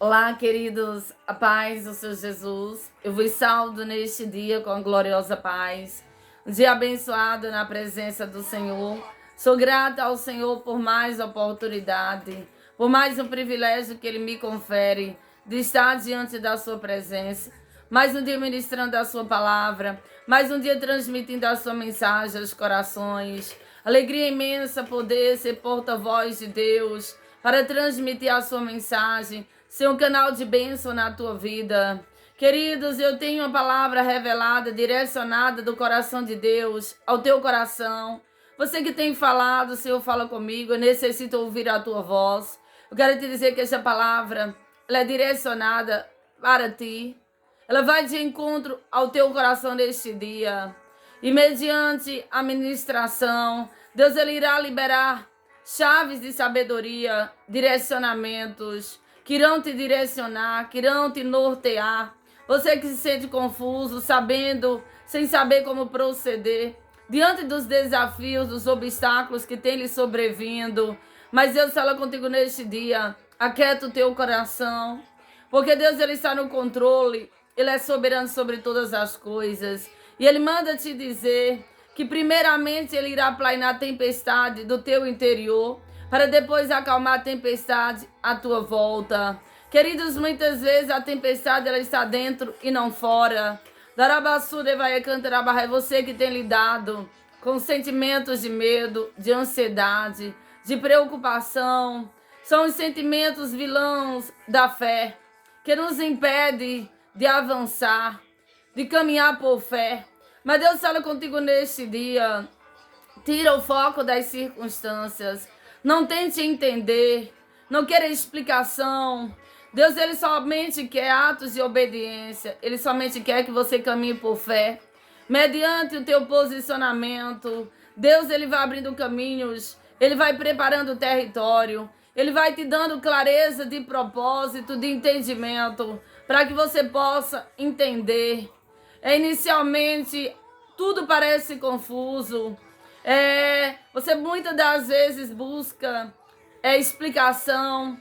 Olá, queridos, a paz do Senhor Jesus. Eu vos saúdo neste dia com a gloriosa paz. Um dia abençoado na presença do Senhor. Sou grata ao Senhor por mais oportunidade, por mais um privilégio que Ele me confere de estar diante da sua presença. Mais um dia ministrando a sua palavra, mais um dia transmitindo a sua mensagem aos corações. Alegria imensa poder ser porta-voz de Deus para transmitir a sua mensagem, ser um canal de bênção na tua vida. Queridos, eu tenho uma palavra revelada, direcionada do coração de Deus ao teu coração. Você que tem falado, o Senhor fala comigo, eu necessito ouvir a tua voz. Eu quero te dizer que essa palavra ela é direcionada para ti. Ela vai de encontro ao teu coração neste dia. E mediante a ministração, Deus ele irá liberar chaves de sabedoria, direcionamentos, que irão te direcionar, que irão te nortear. Você que se sente confuso, sem saber como proceder, diante dos desafios, dos obstáculos que têm lhe sobrevindo. Mas Deus fala contigo neste dia, aquieta o teu coração, porque Deus ele está no controle, Ele é soberano sobre todas as coisas. E Ele manda te dizer que primeiramente Ele irá aplainar a tempestade do teu interior, para depois acalmar a tempestade à tua volta. Queridos, muitas vezes a tempestade ela está dentro e não fora. Darabassude vai cantar, é você que tem lidado com sentimentos de medo, de ansiedade, de preocupação. São os sentimentos vilãos da fé que nos impede de avançar, de caminhar por fé. Mas Deus fala contigo neste dia. Tira o foco das circunstâncias. Não tente entender. Não queira explicação. Deus, ele somente quer atos de obediência. Ele somente quer que você caminhe por fé. Mediante o teu posicionamento, Deus, ele vai abrindo caminhos. Ele vai preparando o território. Ele vai te dando clareza de propósito, de entendimento, para que você possa entender. Inicialmente, tudo parece confuso. Você muitas das vezes busca explicação,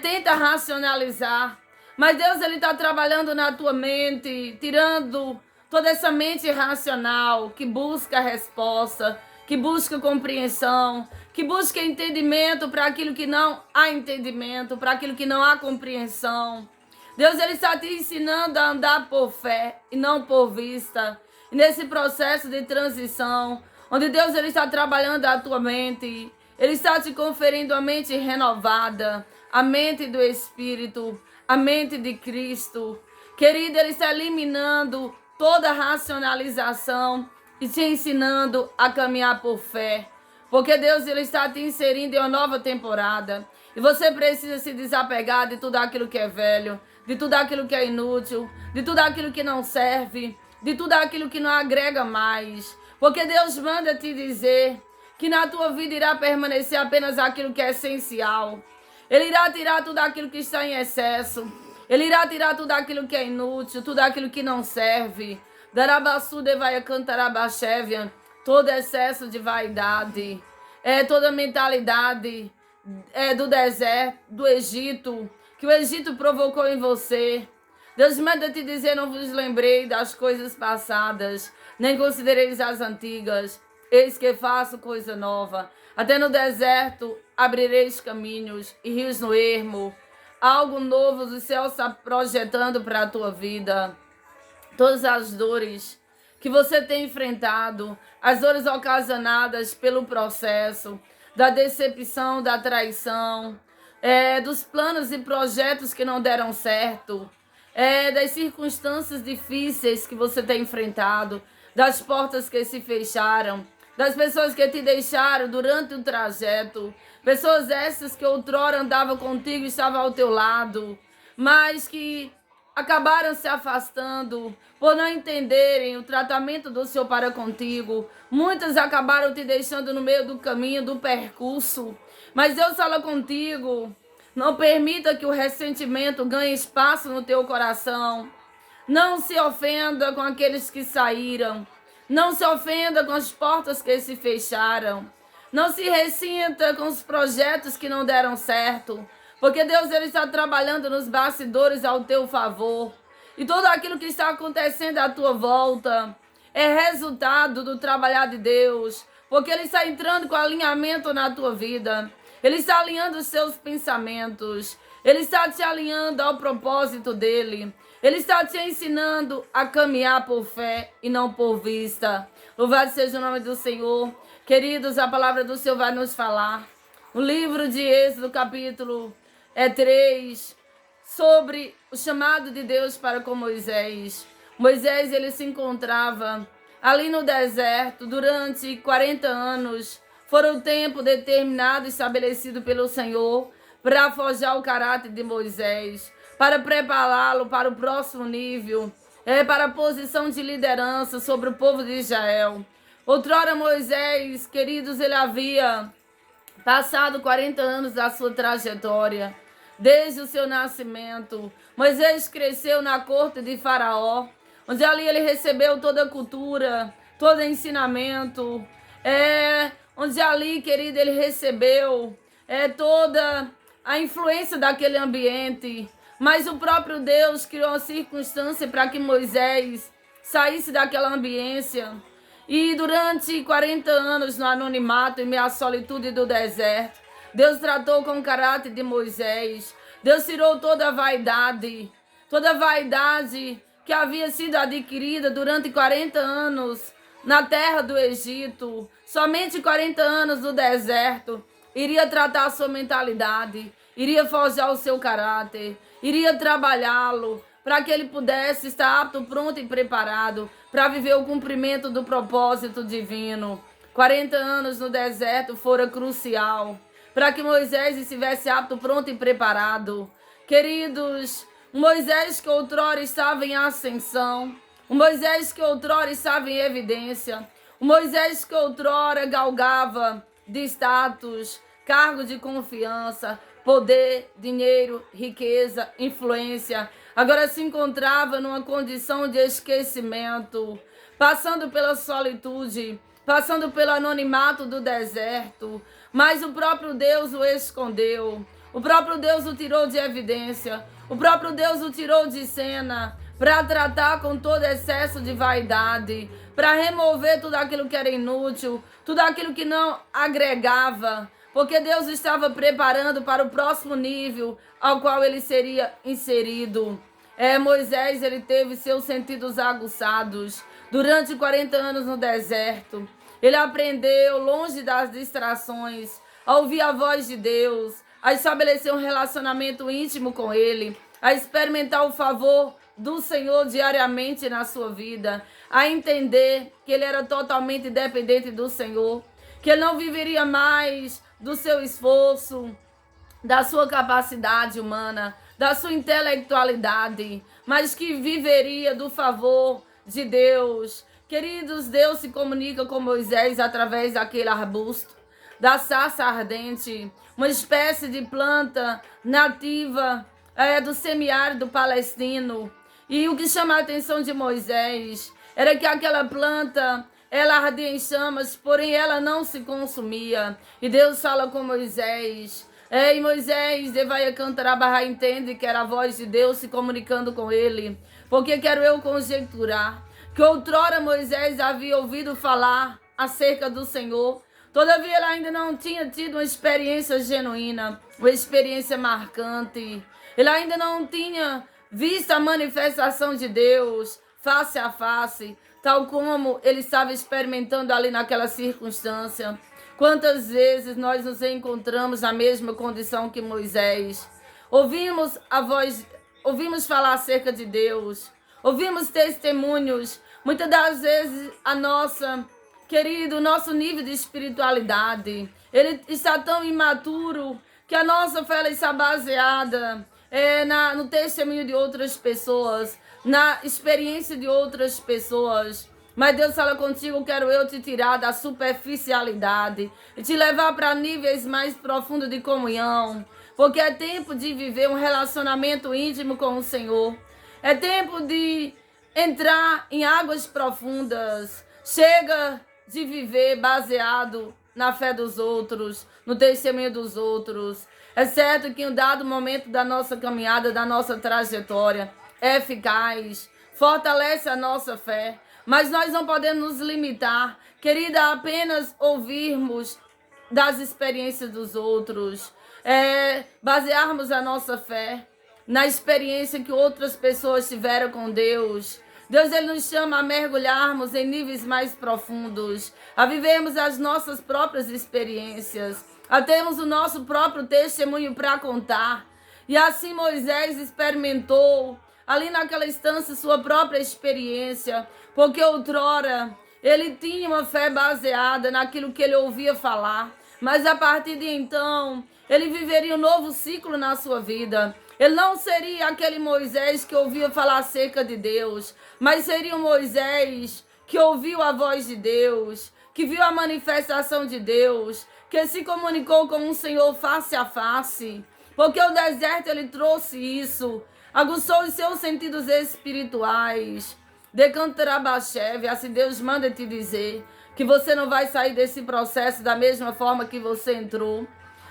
tenta racionalizar, mas Deus ele está trabalhando na tua mente, tirando toda essa mente irracional que busca resposta, que busca compreensão, que busca entendimento para aquilo que não há entendimento, para aquilo que não há compreensão. Deus ele está te ensinando a andar por fé e não por vista. E nesse processo de transição, onde Deus ele está trabalhando a tua mente, Ele está te conferindo a mente renovada, a mente do Espírito, a mente de Cristo. Querido, Ele está eliminando toda a racionalização e te ensinando a caminhar por fé. Porque Deus ele está te inserindo em uma nova temporada. E você precisa se desapegar de tudo aquilo que é velho, de tudo aquilo que é inútil, de tudo aquilo que não serve, de tudo aquilo que não agrega mais. Porque Deus manda te dizer que na tua vida irá permanecer apenas aquilo que é essencial. Ele irá tirar tudo aquilo que está em excesso. Ele irá tirar tudo aquilo que é inútil, tudo aquilo que não serve. Darabassude vai cantar abaxévia. Todo excesso de vaidade, toda mentalidade do deserto, do Egito, que o Egito provocou em você. Deus manda te dizer, não vos lembrei das coisas passadas, nem considereis as antigas. Eis que faço coisa nova. Até no deserto abrireis caminhos e rios no ermo. Algo novo do céu está projetando para a tua vida. Todas as dores que você tem enfrentado, as dores ocasionadas pelo processo, da decepção, da traição, dos planos e projetos que não deram certo, das circunstâncias difíceis que você tem enfrentado, das portas que se fecharam, das pessoas que te deixaram durante o trajeto, pessoas essas que outrora andavam contigo e estavam ao teu lado, mas que acabaram se afastando por não entenderem o tratamento do Senhor para contigo. Muitas acabaram te deixando no meio do caminho, do percurso. Mas Deus fala contigo. Não permita que o ressentimento ganhe espaço no teu coração. Não se ofenda com aqueles que saíram. Não se ofenda com as portas que se fecharam. Não se ressinta com os projetos que não deram certo. Porque Deus, ele está trabalhando nos bastidores ao teu favor. E tudo aquilo que está acontecendo à tua volta é resultado do trabalhar de Deus. Porque ele está entrando com alinhamento na tua vida. Ele está alinhando os seus pensamentos. Ele está te alinhando ao propósito dele. Ele está te ensinando a caminhar por fé e não por vista. Louvado seja o nome do Senhor. Queridos, a palavra do Senhor vai nos falar. O livro de Êxodo, capítulo 3, sobre o chamado de Deus para com Moisés. Moisés, ele se encontrava ali no deserto durante 40 anos. Foram o tempo determinado e estabelecido pelo Senhor para forjar o caráter de Moisés, para prepará-lo para o próximo nível, para a posição de liderança sobre o povo de Israel. Outrora Moisés, queridos, ele havia passado 40 anos da sua trajetória, desde o seu nascimento. Moisés cresceu na corte de Faraó, onde ali ele recebeu toda a cultura, todo ensinamento, onde ali, querido, ele recebeu toda a influência daquele ambiente. Mas o próprio Deus criou uma circunstância para que Moisés saísse daquela ambiência. E durante 40 anos no anonimato, em meio à solitude do deserto, Deus tratou com o caráter de Moisés. Deus tirou toda a vaidade que havia sido adquirida durante 40 anos na terra do Egito. Somente 40 anos no deserto iria tratar a sua mentalidade, iria forjar o seu caráter, iria trabalhá-lo para que ele pudesse estar apto, pronto e preparado para viver o cumprimento do propósito divino. 40 anos no deserto foram crucial para que Moisés estivesse apto, pronto e preparado. Queridos, Moisés que outrora estava em ascensão, o Moisés que outrora estava em evidência, o Moisés que outrora galgava de status, cargo de confiança, poder, dinheiro, riqueza, influência, agora se encontrava numa condição de esquecimento, passando pela solitude, passando pelo anonimato do deserto. Mas o próprio Deus o escondeu, o próprio Deus o tirou de evidência, o próprio Deus o tirou de cena para tratar com todo excesso de vaidade, para remover tudo aquilo que era inútil, tudo aquilo que não agregava, porque Deus estava preparando para o próximo nível ao qual ele seria inserido. Moisés, ele teve seus sentidos aguçados durante 40 anos no deserto. Ele aprendeu, longe das distrações, a ouvir a voz de Deus, a estabelecer um relacionamento íntimo com ele, a experimentar o favor do Senhor diariamente na sua vida, a entender que ele era totalmente dependente do Senhor, que ele não viveria mais do seu esforço, da sua capacidade humana, da sua intelectualidade, mas que viveria do favor de Deus. Queridos, Deus se comunica com Moisés através daquele arbusto, da sarça ardente, uma espécie de planta nativa do semiárido palestino. E o que chama a atenção de Moisés era que aquela planta, ela ardia em chamas, porém ela não se consumia. E Deus fala com Moisés. E Moisés, vai cantar a barra, entende que era a voz de Deus se comunicando com ele. Porque quero eu conjecturar que outrora Moisés havia ouvido falar acerca do Senhor. Todavia, ele ainda não tinha tido uma experiência genuína, uma experiência marcante. Ele ainda não tinha visto a manifestação de Deus face a face, tal como ele estava experimentando ali naquela circunstância. Quantas vezes nós nos encontramos na mesma condição que Moisés? Ouvimos a voz, ouvimos falar acerca de Deus, ouvimos testemunhos. Muitas das vezes o nosso nível de espiritualidade, ele está tão imaturo que a nossa fé está baseada no testemunho de outras pessoas, na experiência de outras pessoas. Mas Deus fala contigo, quero eu te tirar da superficialidade e te levar para níveis mais profundos de comunhão, porque é tempo de viver um relacionamento íntimo com o Senhor. É tempo de entrar em águas profundas. Chega de viver baseado na fé dos outros, no testemunho dos outros. É certo que em um dado momento da nossa caminhada, da nossa trajetória, é eficaz, fortalece a nossa fé, mas nós não podemos nos limitar, querida, a apenas ouvirmos das experiências dos outros, basearmos a nossa fé na experiência que outras pessoas tiveram com Deus. Deus, ele nos chama a mergulharmos em níveis mais profundos, a vivermos as nossas próprias experiências, a termos o nosso próprio testemunho para contar. E assim Moisés experimentou ali naquela instância sua própria experiência, porque outrora ele tinha uma fé baseada naquilo que ele ouvia falar, mas a partir de então ele viveria um novo ciclo na sua vida. Ele não seria aquele Moisés que ouvia falar acerca de Deus, mas seria um Moisés que ouviu a voz de Deus, que viu a manifestação de Deus, que se comunicou com o Senhor face a face. Porque o deserto ele trouxe isso, aguçou os seus sentidos espirituais. Decantarabacheve, assim Deus manda te dizer que você não vai sair desse processo da mesma forma que você entrou.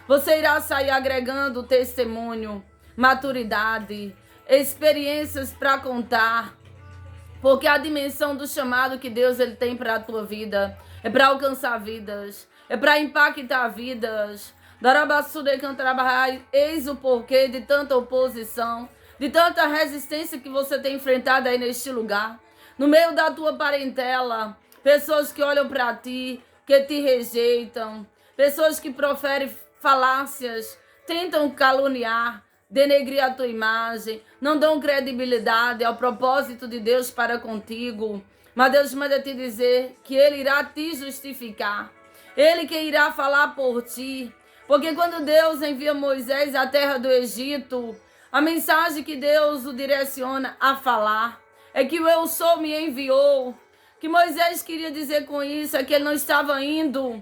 Você irá sair agregando testemunho, maturidade, experiências para contar, porque a dimensão do chamado que Deus ele tem para a tua vida é para alcançar vidas, é para impactar vidas. Darabassude cantarabahai, eis o porquê de tanta oposição, de tanta resistência que você tem enfrentado aí neste lugar. No meio da tua parentela, pessoas que olham para ti, que te rejeitam, pessoas que proferem falácias, tentam caluniar, denegrir a tua imagem, não dão credibilidade ao propósito de Deus para contigo. Mas Deus manda te dizer que Ele irá te justificar. Ele que irá falar por ti. Porque quando Deus envia Moisés à terra do Egito, a mensagem que Deus o direciona a falar é que o Eu Sou me enviou. Que Moisés queria dizer com isso é que ele não estava indo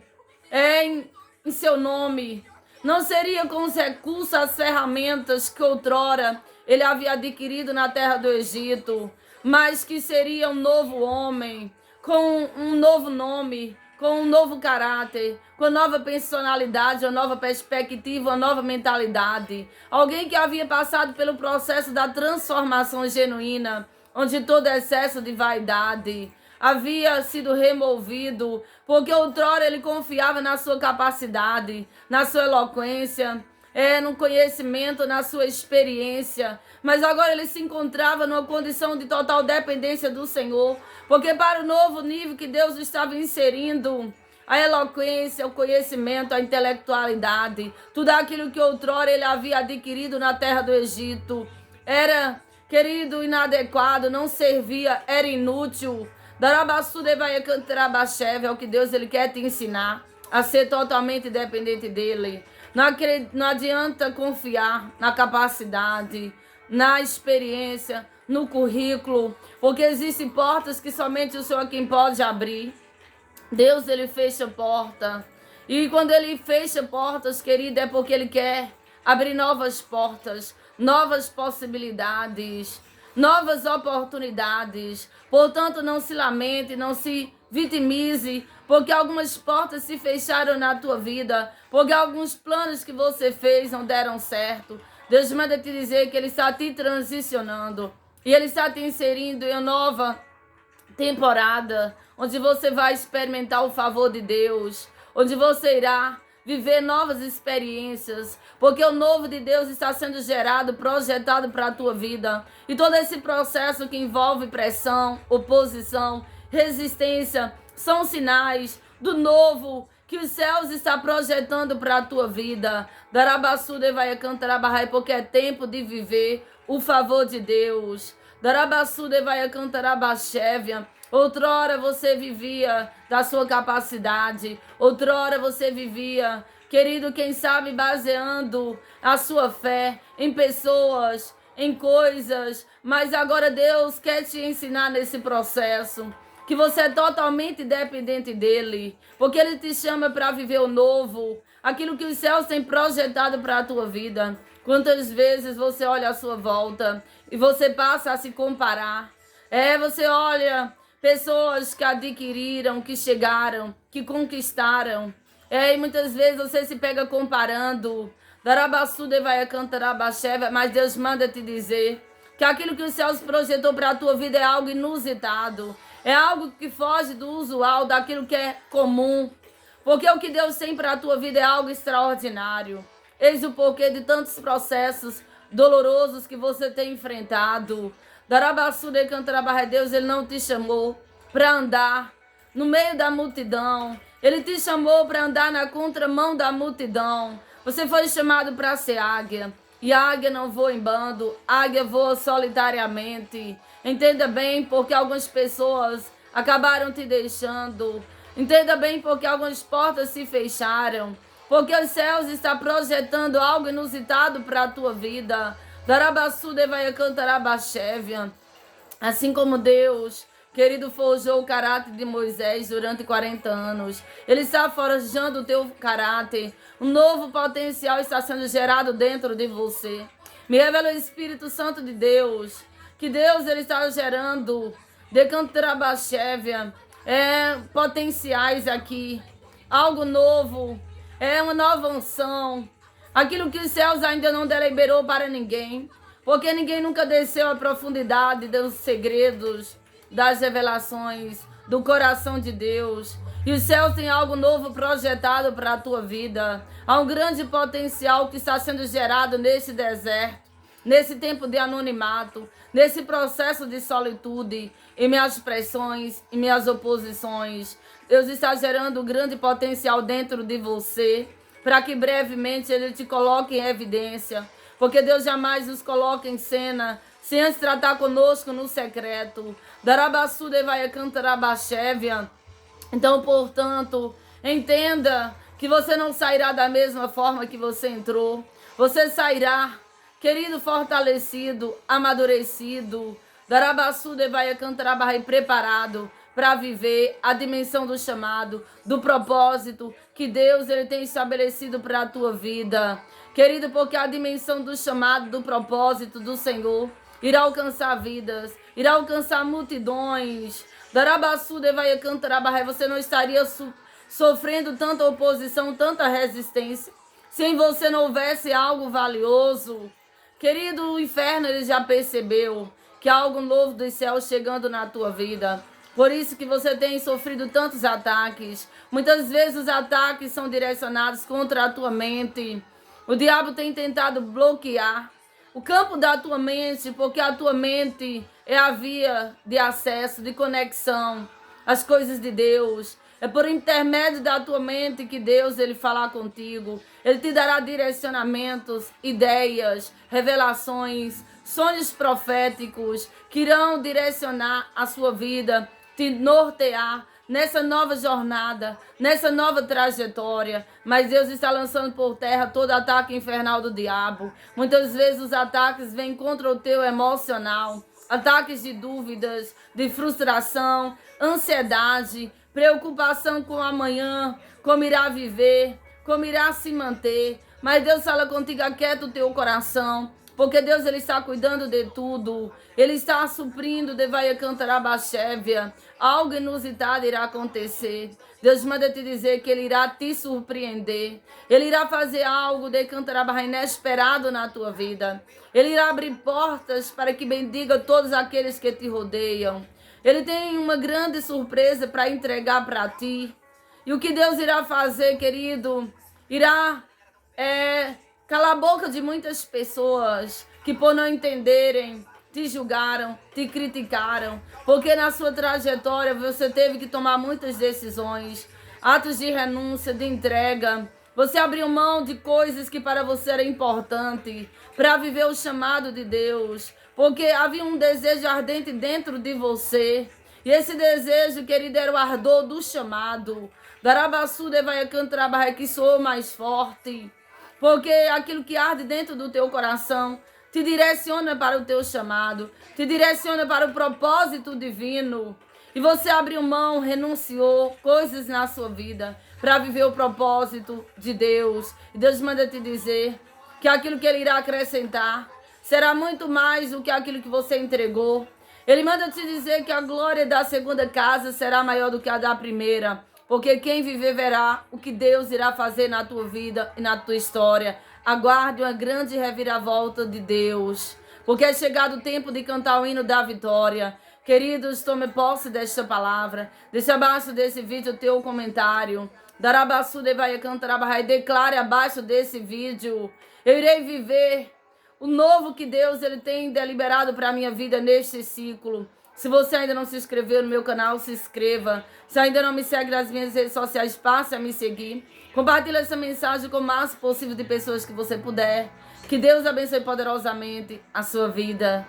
em seu nome. Não seria com os recursos, as ferramentas que outrora ele havia adquirido na terra do Egito, mas que seria um novo homem, com um novo nome, com um novo caráter, com nova personalidade, uma nova perspectiva, uma nova mentalidade. Alguém que havia passado pelo processo da transformação genuína, onde todo excesso de vaidade havia sido removido, porque outrora ele confiava na sua capacidade, na sua eloquência, no conhecimento, na sua experiência, mas agora ele se encontrava numa condição de total dependência do Senhor, porque para o novo nível que Deus estava inserindo, a eloquência, o conhecimento, a intelectualidade, tudo aquilo que outrora ele havia adquirido na terra do Egito, era, querido, inadequado, não servia, era inútil. Darabassude vai cantar é o que Deus ele quer te ensinar a ser totalmente dependente dele. Não adianta confiar na capacidade, na experiência, no currículo, porque existem portas que somente o Senhor é quem pode abrir. Deus ele fecha porta. E quando ele fecha portas, querida, é porque ele quer abrir novas portas, novas possibilidades, novas oportunidades. Portanto, não se lamente, não se vitimize, porque algumas portas se fecharam na tua vida, porque alguns planos que você fez não deram certo. Deus manda te dizer que Ele está te transicionando e Ele está te inserindo em uma nova temporada, onde você vai experimentar o favor de Deus, onde você irá viver novas experiências, porque o novo de Deus está sendo gerado, projetado para a tua vida. E todo esse processo que envolve pressão, oposição, resistência, são sinais do novo que os céus estão projetando para a tua vida. Darabassude vai cantar porque é tempo de viver o favor de Deus. Darabassude vai cantar abaxévia. Outrora você vivia da sua capacidade. Outrora você vivia, querido, quem sabe baseando a sua fé em pessoas, em coisas. Mas agora Deus quer te ensinar nesse processo que você é totalmente dependente dele. Porque ele te chama para viver o novo. Aquilo que os céus têm projetado para a tua vida. Quantas vezes você olha à sua volta e você passa a se comparar. Você olha pessoas que adquiriram, que chegaram, que conquistaram. E muitas vezes você se pega comparando. Darabassude vai cantar abaxeva, mas Deus manda te dizer que aquilo que os céus projetou para a tua vida é algo inusitado. É algo que foge do usual, daquilo que é comum. Porque o que Deus tem para a tua vida é algo extraordinário. Eis o porquê de tantos processos dolorosos que você tem enfrentado. Darabassude cantarabá, Deus, Ele não te chamou para andar no meio da multidão. Ele te chamou para andar na contramão da multidão. Você foi chamado para ser águia. E a águia não voa em bando, a águia voa solitariamente. Entenda bem porque algumas pessoas acabaram te deixando. Entenda bem porque algumas portas se fecharam. Porque os céus estão projetando algo inusitado para a tua vida. Darabassude vai cantar abaxévia. Assim como Deus, querido, forjou o caráter de Moisés durante 40 anos. Ele está forjando o teu caráter. Um novo potencial está sendo gerado dentro de você. Me revela o Espírito Santo de Deus. Que Deus ele está gerando decantrabaxévia, potenciais aqui. Algo novo. É uma nova unção. Aquilo que os céus ainda não deliberou para ninguém. Porque ninguém nunca desceu à profundidade dos segredos, das revelações, do coração de Deus. E os céus têm algo novo projetado para a tua vida. Há um grande potencial que está sendo gerado nesse deserto, nesse tempo de anonimato, nesse processo de solitude, em minhas pressões, em minhas oposições. Deus está gerando um grande potencial dentro de você, para que brevemente Ele te coloque em evidência. Porque Deus jamais nos coloca em cena sem antes tratar conosco no secreto. Darabassude vai cantar abaxévia. Então, portanto, entenda que você não sairá da mesma forma que você entrou. Você sairá, querido, fortalecido, amadurecido. Darabassude vai cantar abaxévia, preparado para viver a dimensão do chamado, do propósito que Deus ele tem estabelecido para a tua vida. Querido, porque a dimensão do chamado, do propósito do Senhor irá alcançar vidas, irá alcançar multidões. Darabassude vai cantar, você não estaria sofrendo tanta oposição, tanta resistência, se em você não houvesse algo valioso. Querido, o inferno ele já percebeu que há algo novo dos céus chegando na tua vida. Por isso que você tem sofrido tantos ataques. Muitas vezes os ataques são direcionados contra a tua mente. O diabo tem tentado bloquear o campo da tua mente, porque a tua mente é a via de acesso, de conexão às coisas de Deus. É por intermédio da tua mente que Deus ele falar contigo. Ele te dará direcionamentos, ideias, revelações, sonhos proféticos que irão direcionar a sua vida, te nortear nessa nova jornada, nessa nova trajetória. Mas Deus está lançando por terra todo ataque infernal do diabo. Muitas vezes os ataques vêm contra o teu emocional, ataques de dúvidas, de frustração, ansiedade, preocupação com o amanhã, como irá viver, como irá se manter. Mas Deus fala contigo, aquieta o teu coração, porque Deus ele está cuidando de tudo. Ele está suprindo, vai cantar a baixévia. Algo inusitado irá acontecer. Deus manda te dizer que Ele irá te surpreender. Ele irá fazer algo de cantar a barra inesperado na tua vida. Ele irá abrir portas para que bendiga todos aqueles que te rodeiam. Ele tem uma grande surpresa para entregar para ti. E o que Deus irá fazer, querido, irá calar a boca de muitas pessoas que por não entenderem, te julgaram, te criticaram, porque na sua trajetória você teve que tomar muitas decisões, atos de renúncia, de entrega. Você abriu mão de coisas que para você era importante, para viver o chamado de Deus, porque havia um desejo ardente dentro de você, e esse desejo, querido, era o ardor do chamado. Darabassude vai cantar que soou mais forte. Porque aquilo que arde dentro do teu coração te direciona para o teu chamado, te direciona para o propósito divino. E você abriu mão, renunciou coisas na sua vida para viver o propósito de Deus. E Deus manda te dizer que aquilo que Ele irá acrescentar será muito mais do que aquilo que você entregou. Ele manda te dizer que a glória da segunda casa será maior do que a da primeira. Porque quem viver verá o que Deus irá fazer na tua vida e na tua história aguarde uma grande reviravolta de Deus, porque é chegado o tempo de cantar o hino da vitória. Queridos, tome posse desta palavra. Deixe abaixo desse vídeo o teu comentário. Darabassude vai cantar, declare abaixo desse vídeo: eu irei viver o novo que Deus ele tem deliberado para a minha vida neste ciclo. Se você ainda não se inscreveu no meu canal, se inscreva. Se ainda não me segue nas minhas redes sociais, passe a me seguir. Compartilhe essa mensagem com o máximo possível de pessoas que você puder. Que Deus abençoe poderosamente a sua vida.